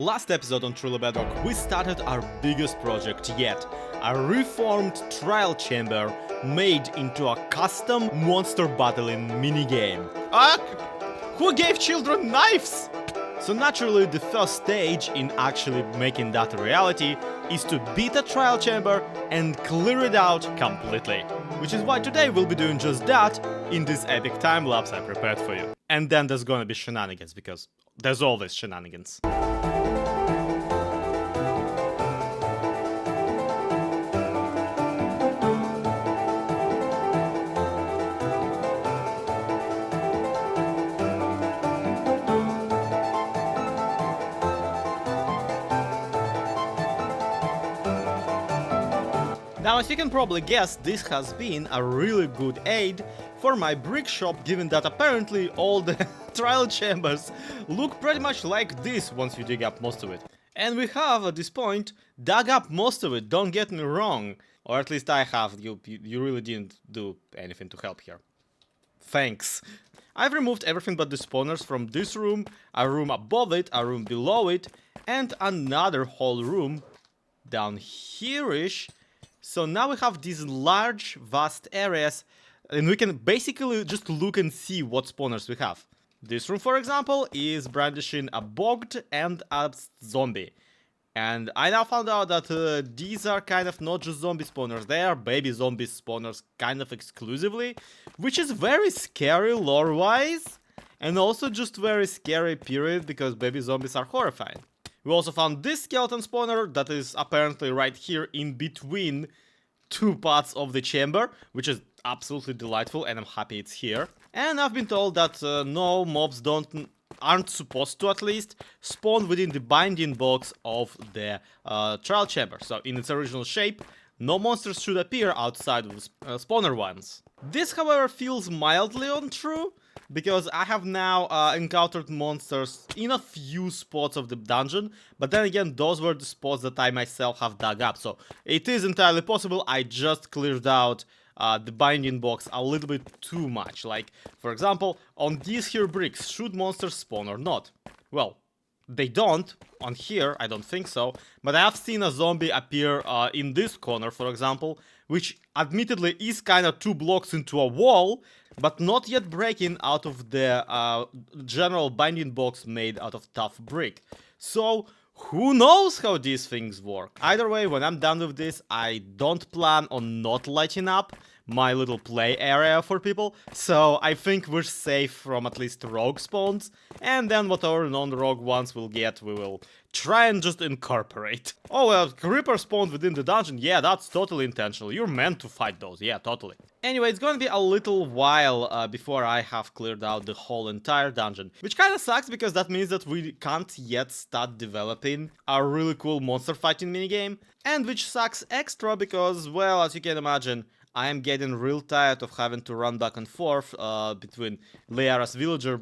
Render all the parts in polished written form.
Last episode on Truly Bedrock, we started our biggest project yet, a reformed trial chamber made into a custom monster battling minigame. Who gave children knives? So naturally, the first stage in actually making that a reality is to beat a trial chamber and clear it out completely. Which is why today we'll be doing just that in this epic time-lapse I prepared for you. And then there's gonna be shenanigans, because there's always shenanigans. Now, as you can probably guess, this has been a really good aid for my brick shop, given that apparently all the trial chambers look pretty much like this once you dig up most of it. And we have, at this point, dug up most of it, don't get me wrong. Or at least I have, you really didn't do anything to help here. Thanks. I've removed everything but the spawners from this room, a room above it, a room below it, and another whole room down here-ish. So now we have these large, vast areas, and we can basically just look and see what spawners we have. This room, for example, is brandishing a bogged and a zombie. And I now found out that these are kind of not just zombie spawners, they are baby zombie spawners kind of exclusively, which is very scary lore-wise, and also just very scary period, because baby zombies are horrifying. We also found this skeleton spawner that is apparently right here in between two parts of the chamber, which is absolutely delightful, and I'm happy it's here. And I've been told that no mobs aren't supposed to, at least, spawn within the binding box of the trial chamber. So in its original shape, no monsters should appear outside of the spawner ones. This, however, feels mildly untrue, because I have now encountered monsters in a few spots of the dungeon, but then again, those were the spots that I myself have dug up, so it is entirely possible I just cleared out the binding box a little bit too much. Like, for example, on these here bricks, should monsters spawn or not? Well, they don't. On here, I don't think so, but I have seen a zombie appear in this corner, for example, which admittedly is kind of 2 blocks into a wall, but not yet breaking out of the general binding box made out of tough brick. So, who knows how these things work? Either way, when I'm done with this, I don't plan on not lighting up my little play area for people, so I think we're safe from at least rogue spawns, and then whatever non-rogue ones we'll get, we will try and just incorporate. Oh, well, creeper spawned within the dungeon, yeah, that's totally intentional, you're meant to fight those, yeah, totally. Anyway, it's gonna be a little while before I have cleared out the whole entire dungeon, which kinda sucks because that means that we can't yet start developing a really cool monster fighting minigame, and which sucks extra because, well, as you can imagine, I am getting real tired of having to run back and forth between Liara's villager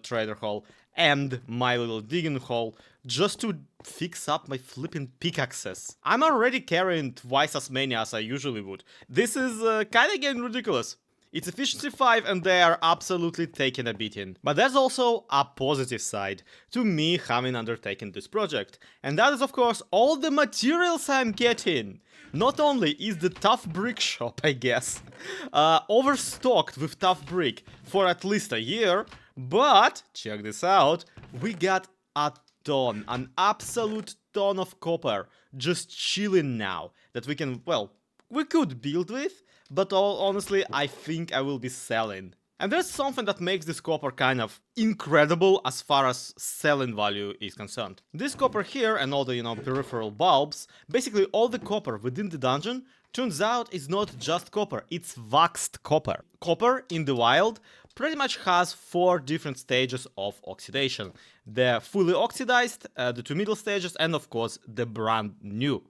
trader hall and my little digging hole just to fix up my flipping pickaxes. I'm already carrying twice as many as I usually would. This is kinda getting ridiculous. It's efficiency 5 and they are absolutely taking a beating. But there's also a positive side to me having undertaken this project. And that is, of course, all the materials I'm getting. Not only is the tough brick shop, I guess, overstocked with tough brick for at least a year, but, check this out, we got a ton, an absolute ton of copper just chilling now that we can, well, we could build with, but honestly, I think I will be selling. And there's something that makes this copper kind of incredible as far as selling value is concerned. This copper here and all the, peripheral bulbs, basically all the copper within the dungeon, turns out is not just copper, it's waxed copper. Copper in the wild pretty much has 4 different stages of oxidation. The fully oxidized, the 2 middle stages, and of course the brand new.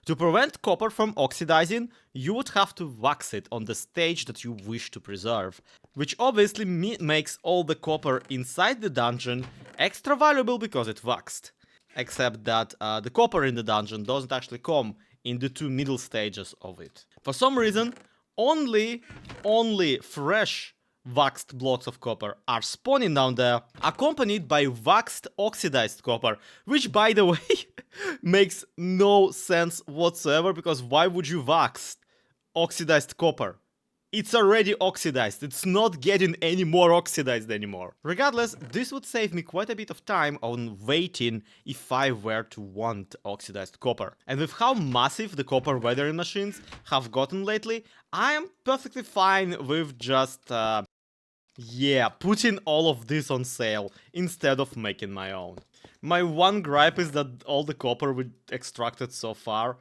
To prevent copper from oxidizing, you would have to wax it on the stage that you wish to preserve, which obviously makes all the copper inside the dungeon extra valuable because it's waxed. Except that the copper in the dungeon doesn't actually come in the 2 middle stages of it. For some reason, only fresh waxed blocks of copper are spawning down there, accompanied by waxed oxidized copper, which, by the way, makes no sense whatsoever, because why would you wax oxidized copper? It's already oxidized, it's not getting any more oxidized anymore. Regardless, this would save me quite a bit of time on waiting if I were to want oxidized copper. And with how massive the copper weathering machines have gotten lately, I am perfectly fine with just, putting all of this on sale instead of making my own. My one gripe is that all the copper we extracted so far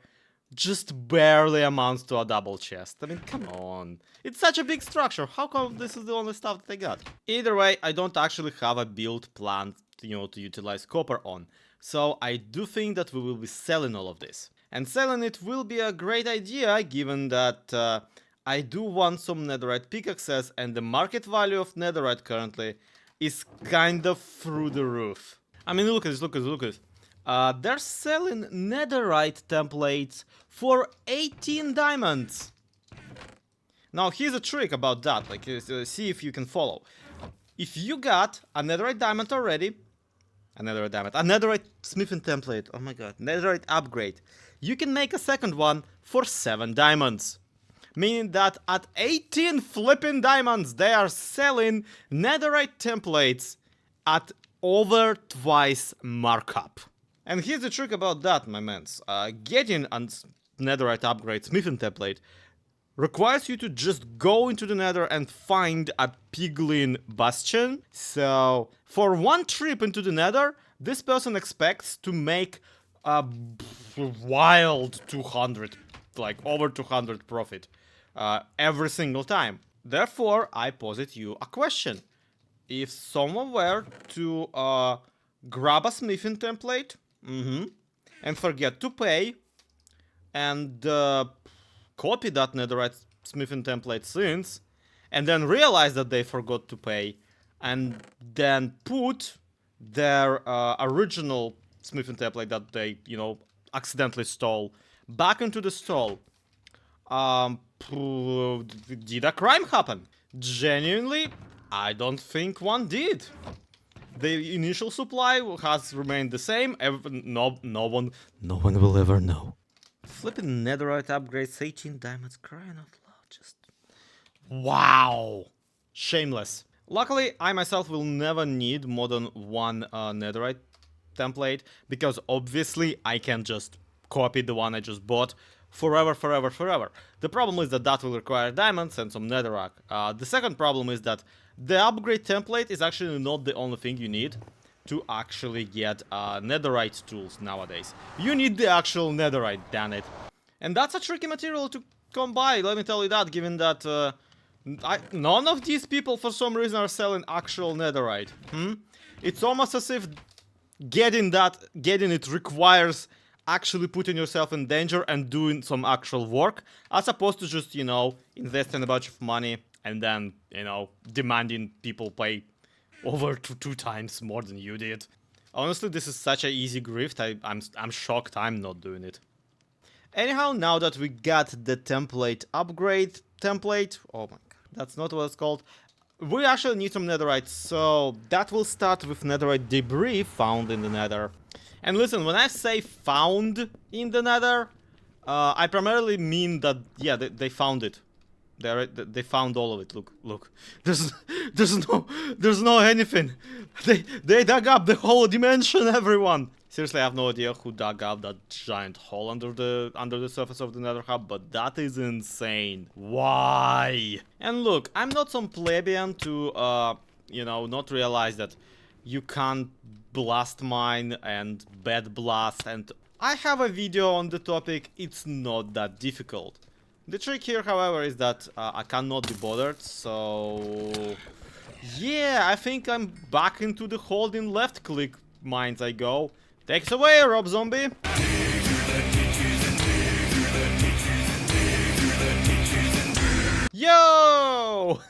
just barely amounts to a double chest. I mean, come on. It's such a big structure. How come this is the only stuff that I got? Either way, I don't actually have a build planned, to utilize copper on. So I do think that we will be selling all of this. And selling it will be a great idea, given that I do want some netherite pickaxes, and the market value of netherite currently is kind of through the roof. I mean, look at this, look at this. They're selling netherite templates for 18 diamonds. Now, here's a trick about that, like, see if you can follow. If you got a netherite diamond already, a netherite smithing template, oh my god, netherite upgrade, you can make a second one for 7 diamonds. Meaning that at 18 flipping diamonds, they are selling netherite templates at over twice markup. And here's the trick about that, my mans. Getting a netherite upgrade smithing template requires you to just go into the nether and find a piglin bastion. So, for one trip into the nether, this person expects to make a wild 200, like over 200 profit every single time. Therefore, I posit you a question. If someone were to grab a smithing template, and forget to pay, and copy that netherite smithing template since, and then realize that they forgot to pay, and then put their original smithing template that they, accidentally stole back into the stall, did a crime happen? Genuinely, I don't think one did. The initial supply has remained the same. No one will ever know. Flipping netherite upgrades, 18 diamonds, crying out loud, just... Wow! Shameless. Luckily, I myself will never need more than one netherite template, because obviously I can just copy the one I just bought forever. The problem is that will require diamonds and some netherrack. The second problem is that the upgrade template is actually not the only thing you need to actually get netherite tools nowadays. You need the actual netherite, damn it. And that's a tricky material to come by, let me tell you that, given that none of these people for some reason are selling actual netherite. It's almost as if getting it requires actually putting yourself in danger and doing some actual work, as opposed to just, investing a bunch of money and then, demanding people pay over two times more than you did. Honestly, this is such an easy grift, I'm shocked I'm not doing it. Anyhow, now that we got the template upgrade template, oh my god, that's not what it's called, we actually need some netherite, so that will start with netherite debris found in the nether. And listen, when I say found in the nether, I primarily mean that, yeah, they found it. They found all of it. Look. There's no anything. They dug up the whole dimension, everyone. Seriously, I have no idea who dug up that giant hole under the surface of the nether hub, but that is insane. Why? And look, I'm not some plebeian to not realize that you can't blast mine and bed blast, and I have a video on the topic. It's not that difficult. The trick here, however, is that I cannot be bothered, so... Yeah, I think I'm back into the holding left click mines I go. Takes away, Rob Zombie! Yo!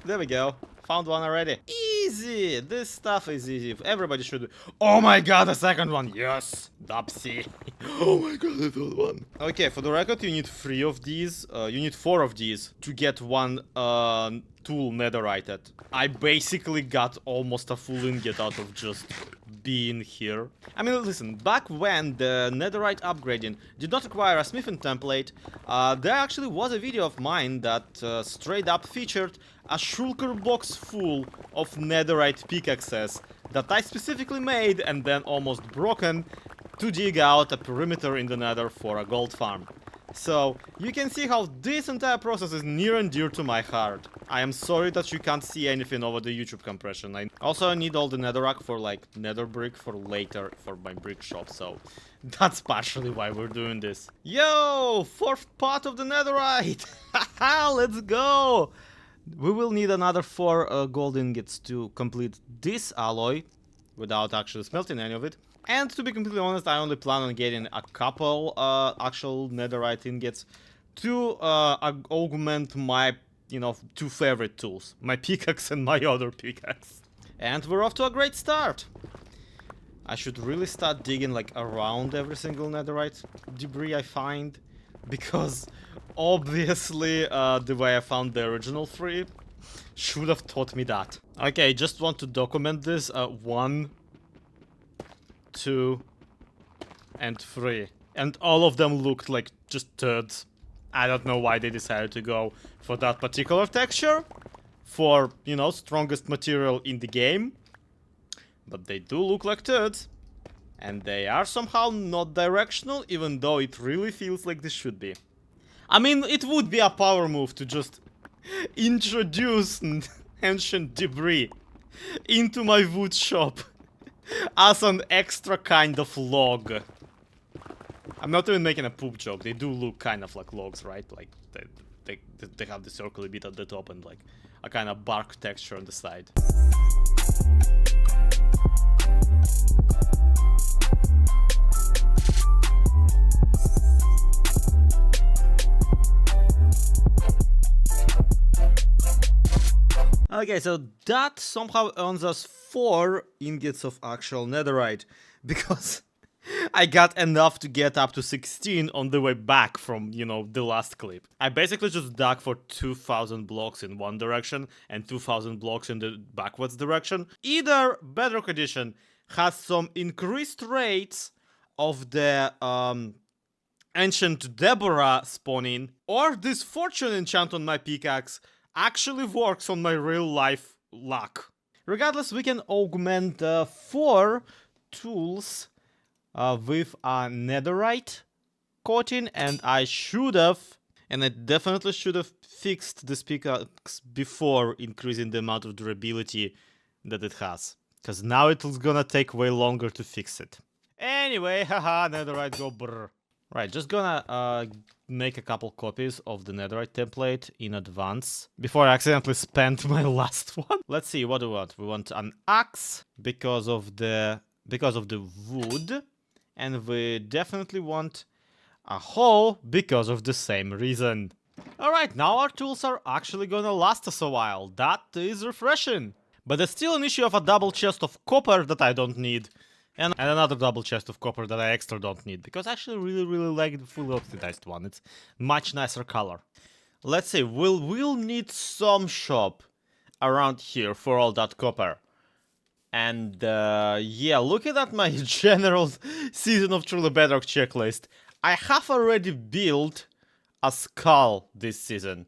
There we go. found one already. Easy! This stuff is easy. Everybody should... Oh my god, a second one! Yes! Dopsy! Oh my god, I found one. Okay, for the record, you need 3 of these. You need 4 of these to get one tool netherite. I basically got almost a full ingot out of just being here. I mean, listen, back when the netherite upgrading did not require a smithing template, there actually was a video of mine that straight up featured a shulker box full of netherite pickaxes that I specifically made and then almost broken to dig out a perimeter in the nether for a gold farm. So, you can see how this entire process is near and dear to my heart. I am sorry that you can't see anything over the YouTube compression. I also need all the netherrack for like nether brick for later for my brick shop, so that's partially why we're doing this. Yo! 4th part of the netherite! Haha, let's go! We will need another 4 gold ingots to complete this alloy without actually smelting any of it. And to be completely honest, I only plan on getting a couple actual netherite ingots to augment my, 2 favorite tools. My pickaxe and my other pickaxe. And we're off to a great start. I should really start digging like around every single netherite debris I find. Because obviously the way I found the original 3 should have taught me that. Okay, just want to document this. 1, 2, and 3. And all of them looked like just turds. I don't know why they decided to go for that particular texture. For, strongest material in the game. But they do look like turds. And they are somehow not directional, even though it really feels like this should be. I mean, it would be a power move to just introduce ancient debris into my wood shop. As an extra kind of log. I'm not even making a poop joke. They do look kind of like logs, right? Like they have the circular bit at the top and like a kind of bark texture on the side. Okay, so that somehow earns us 4 ingots of actual netherite, because I got enough to get up to 16 on the way back from, the last clip. I basically just dug for 2,000 blocks in one direction and 2,000 blocks in the backwards direction. Either Bedrock Edition has some increased rates of the ancient Deborah spawning, or this fortune enchant on my pickaxe actually works on my real life luck. Regardless, we can augment 4 tools with a netherite coating, and I definitely should have fixed this pickaxe before increasing the amount of durability that it has. Because now it's gonna take way longer to fix it. Anyway, haha, netherite go brr. Right, just gonna make a couple copies of the netherite template in advance before I accidentally spent my last one. Let's see, what do we want? We want an axe because of the wood, and we definitely want a hoe because of the same reason. Alright, now our tools are actually gonna last us a while. That is refreshing. But there's still an issue of a double chest of copper that I don't need. And another double chest of copper that I extra don't need, because I actually really like the fully oxidized one. It's much nicer color. Let's see, we'll need some shop around here for all that copper. And yeah, looking at my general Season of Truly Bedrock checklist, I have already built a skull this season.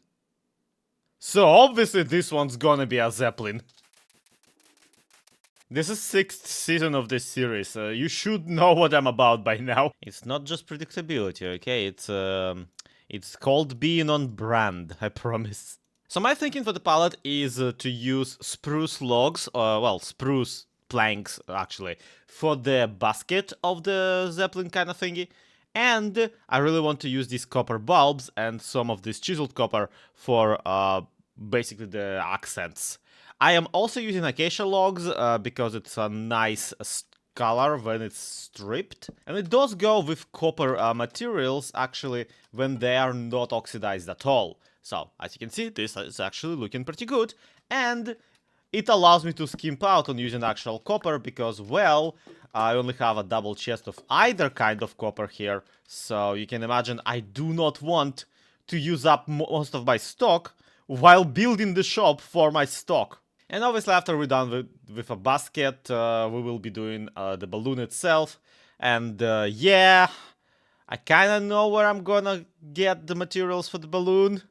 So obviously this one's gonna be a zeppelin. This is 6th season of this series. You should know what I'm about by now. It's not just predictability, okay? It's called being on brand, I promise. So my thinking for the palette is to use spruce logs, well, spruce planks, actually, for the basket of the zeppelin kind of thingy. And I really want to use these copper bulbs and some of this chiseled copper for basically the accents. I am also using acacia logs because it's a nice color when it's stripped. And it does go with copper materials, actually, when they are not oxidized at all. So, as you can see, this is actually looking pretty good. And It allows me to skimp out on using actual copper because, well, I only have a double chest of either kind of copper here. So you can imagine I do not want to use up most of my stock while building the shop for my stock. And obviously after we're done with a basket, we will be doing the balloon itself. And yeah, I kinda know where I'm gonna get the materials for the balloon.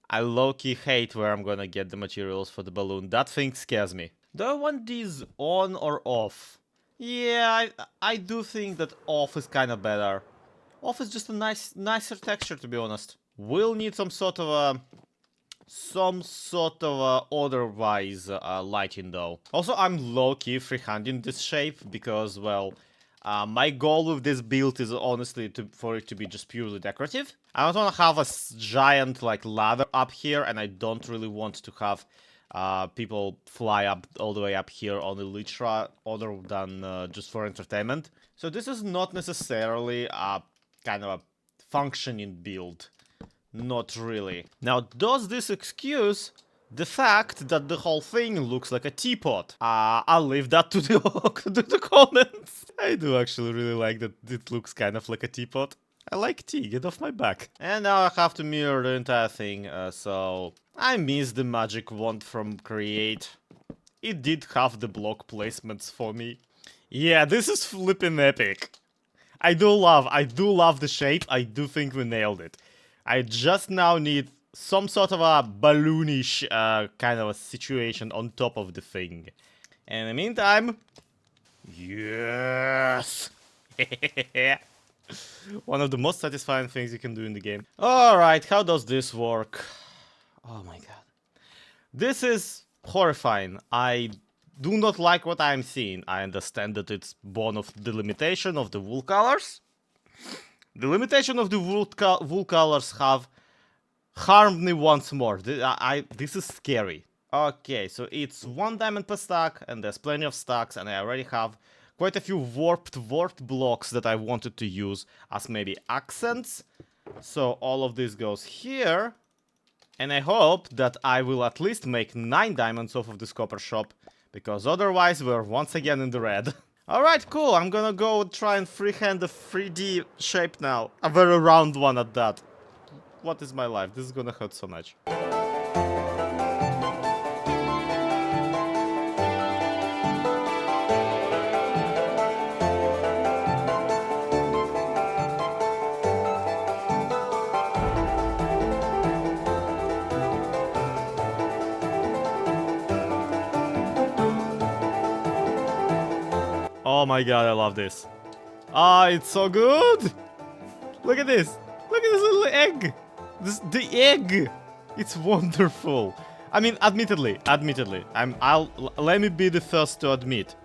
I low-key hate where I'm gonna get the materials for the balloon. That thing scares me. Do I want these on or off? Yeah, I do think that off is kinda better. Off is just a nicer texture, to be honest. We'll need some sort of a otherwise lighting though. Also, I'm low-key freehanding this shape because, well, my goal with this build is honestly for it to be just purely decorative. I don't want to have a giant like ladder up here, and I don't really want to have people fly up all the way up here on Elytra other than just for entertainment. So this is not necessarily a kind of a functioning build. Not really. Now, does this excuse the fact that the whole thing looks like a teapot? I'll leave that to the comments. I do actually really like that it looks kind of like a teapot. I like tea, get off my back. And now I have to mirror the entire thing, so I miss the magic wand from Create. It did have the block placements for me. Yeah, this is flippin' epic. I do love the shape. I do think we nailed it. I just now need some sort of a balloonish kind of a situation on top of the thing. And in the meantime, yes! One of the most satisfying things you can do in the game. Alright, how does this work? Oh my god. This is horrifying. I do not like what I'm seeing. I understand that it's born of the limitation of the wool colors. The limitation of the wool colors have harmed me once more. This is scary. Okay, so it's 1 diamond per stack, and there's plenty of stacks, and I already have quite a few warped blocks that I wanted to use as maybe accents. So all of this goes here, and I hope that I will at least make 9 diamonds off of this copper shop, because otherwise we're once again in the red. Alright, cool, I'm gonna go try and freehand a 3D shape now. A very round one at that. What is my life? This is gonna hurt so much. Oh my god, I love this. Ah, it's so good! Look at this! Look at this little egg! The egg! It's wonderful. I mean, admittedly, let me be the first to admit,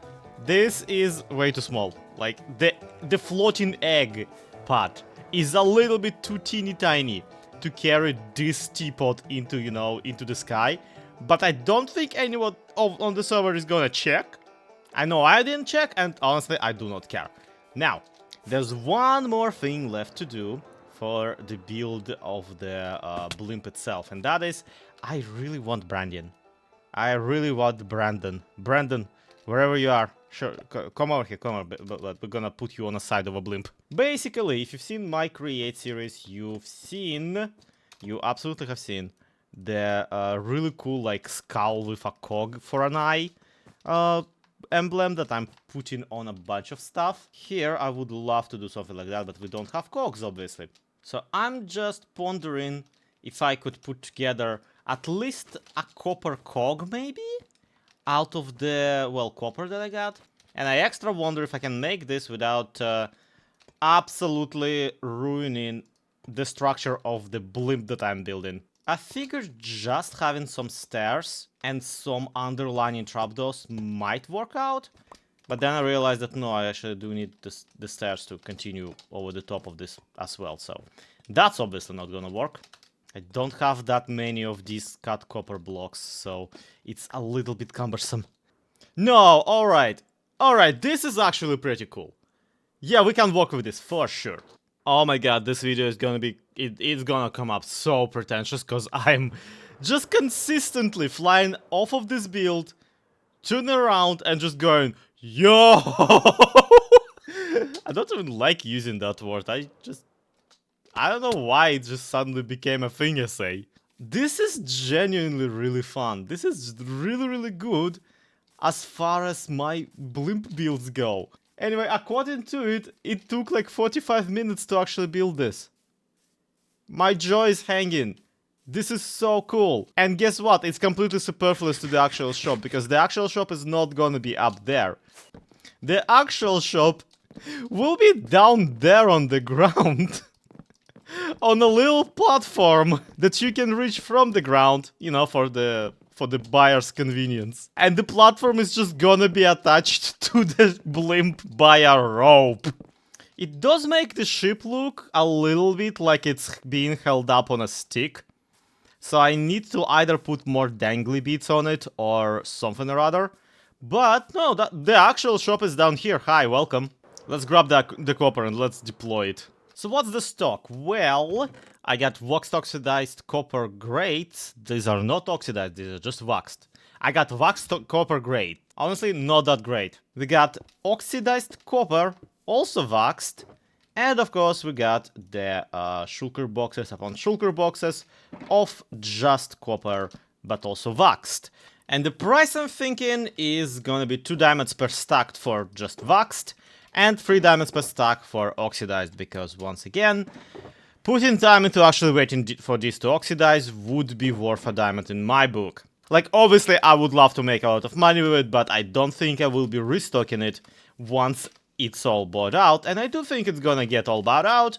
this is way too small. Like, the floating egg part is a little bit too teeny tiny to carry this teapot into, you know, into the sky. But I don't think anyone on the server is gonna check. I know I didn't check, and honestly, I do not care. Now, there's one more thing left to do for the build of the blimp itself, and that is, I really want Brandon. I really want Brandon. Brandon, wherever you are, sure, come over here, come over, but we're gonna put you on the side of a blimp. Basically, if you've seen my Create series, you absolutely have seen the really cool, like, skull with a cog for an eye emblem that I'm putting on a bunch of stuff. Here, I would love to do something like that, but we don't have cogs, obviously. So I'm just pondering if I could put together at least a copper cog, maybe? Out of the, well, copper that I got. And I extra wonder if I can make this without absolutely ruining the structure of the blimp that I'm building. I figured just having some stairs and some underlining trapdoors might work out. But then I realized that no, I actually do need the stairs to continue over the top of this as well. So that's obviously not gonna work. I don't have that many of these cut copper blocks, so it's a little bit cumbersome. No, alright. Alright, this is actually pretty cool. Yeah, we can work with this for sure. Oh my god, this video is gonna be... It's gonna come up so pretentious, because I'm just consistently flying off of this build turning around and just going, yo! I don't even like using that word. I don't know why it just suddenly became a thing I say. This is genuinely really fun. This is really, really good as far as my blimp builds go. Anyway, according to it, it took like 45 minutes to actually build this. My jaw is hanging. This is so cool. And guess what? It's completely superfluous to the actual shop, because the actual shop is not gonna be up there. The actual shop will be down there on the ground. On a little platform that you can reach from the ground, you know, for the buyer's convenience. And the platform is just gonna be attached to the blimp by a rope. It does make the ship look a little bit like it's being held up on a stick. So I need to either put more dangly bits on it or something or other. But no, the actual shop is down here. Hi, welcome. Let's grab the copper and let's deploy it. So what's the stock? Well, I got waxed oxidized copper grades. These are not oxidized, these are just waxed. I got waxed copper grade. Honestly, not that great. We got oxidized copper, also waxed. And of course, we got the shulker boxes upon shulker boxes of just copper, but also waxed. And the price I'm thinking is gonna be 2 diamonds per stack for just waxed, and 3 diamonds per stack for oxidized, because once again, putting time into actually waiting for this to oxidize would be worth a diamond in my book. Like, obviously, I would love to make a lot of money with it, but I don't think I will be restocking it once it's all bought out, and I do think it's gonna get all bought out,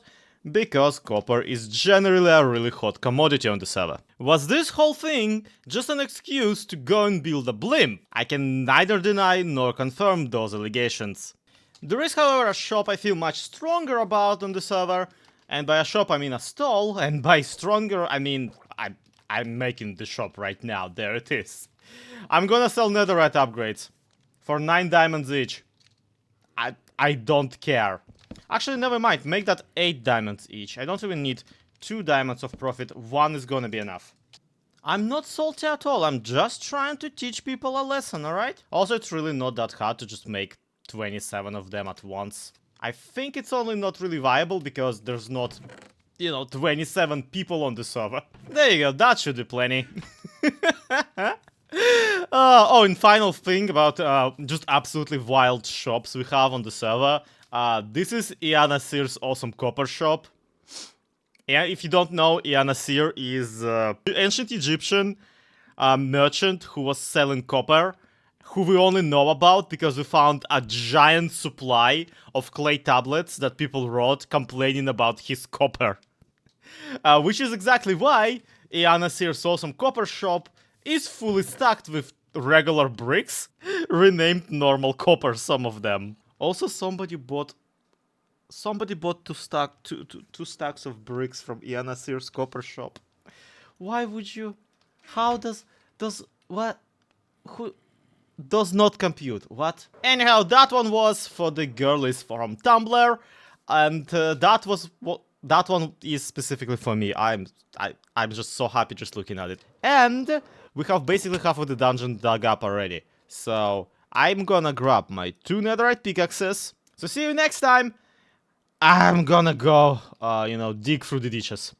because copper is generally a really hot commodity on the server. Was this whole thing just an excuse to go and build a blimp? I can neither deny nor confirm those allegations. There is, however, a shop I feel much stronger about on the server, and by a shop I mean a stall, and by stronger I mean I'm making the shop right now, there it is. I'm gonna sell netherite upgrades for 9 diamonds each. I don't care. Actually, never mind, make that 8 diamonds each. I don't even need 2 diamonds of profit, 1 is gonna be enough. I'm not salty at all, I'm just trying to teach people a lesson, alright? Also, it's really not that hard to just make 27 of them at once. I think it's only not really viable because there's not, 27 people on the server. There you go, that should be plenty. And final thing about just absolutely wild shops we have on the server. This is Iana Sear's awesome copper shop. Yeah, if you don't know, Iana Sear is an ancient Egyptian merchant who was selling copper, who we only know about because we found a giant supply of clay tablets that people wrote complaining about his copper. Which is exactly why Iana Sear's awesome copper shop is fully stacked with regular bricks, renamed normal copper, some of them. Also, somebody bought 2 stacks of bricks from Iana Sear's copper shop. Why would you? How does what? Who? Does not compute. What? Anyhow, that one was for the girlies from Tumblr, and that one is specifically for me. I'm just so happy just looking at it. And we have basically half of the dungeon dug up already. So I'm gonna grab my 2 netherite pickaxes. So see you next time. I'm gonna go, dig through the ditches.